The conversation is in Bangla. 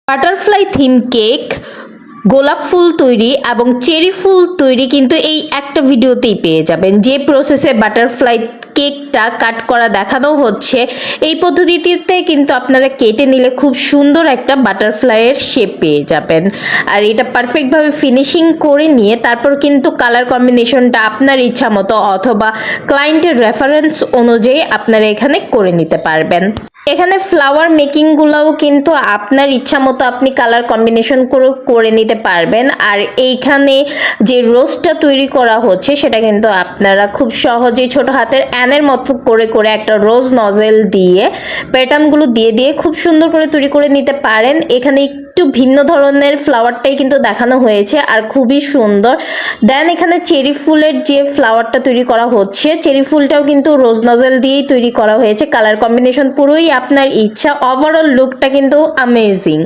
বাটারফ্লাই থিম কেক, গোলাপ ফুল তৈরি এবং চেরি ফুল তৈরি কিন্তু এই একটা ভিডিওতেই পেয়ে যাবেন। যে প্রসেসে বাটারফ্লাই কেকটা কাট করা দেখানো হচ্ছে, এই পদ্ধতিতে কিন্তু আপনারা কেটে নিলে খুব সুন্দর একটা বাটারফ্লাইয়ের শেপ পেয়ে যাবেন। আর এটা পারফেক্টভাবে ফিনিশিং করে নিয়ে তারপর কিন্তু কালার কম্বিনেশনটা আপনার ইচ্ছা মতো অথবা ক্লায়েন্টের রেফারেন্স অনুযায়ী আপনারা এখানে করে নিতে পারবেন। এখানে ফ্লাওয়ার মেকিংগুলোও কিন্তু আপনার ইচ্ছা মতো আপনি কালার কম্বিনেশন করে নিতে পারবেন। আর এইখানে যে রোজটা তৈরি করা হচ্ছে সেটা কিন্তু আপনারা খুব সহজেই ছোট হাতের অ্যানের মতো করে করে একটা রোজ নজেল দিয়ে প্যাটার্নগুলো দিয়ে খুব সুন্দর করে তৈরি করে নিতে পারেন। এখানে একটু ভিন্ন ধরনের ফ্লাওয়ারটাই কিন্তু দেখানো হয়েছে আর খুবই সুন্দর। দেন এখানে চেরি ফুলের যে ফ্লাওয়ারটা তৈরি করা হচ্ছে, চেরি ফুলটাও কিন্তু রোজ নজেল দিয়েই তৈরি করা হয়েছে। কালার কম্বিনেশন পুরোই আপনার ইচ্ছা। ওভারঅল লুকটা কিন্তু অ্যামেজিং।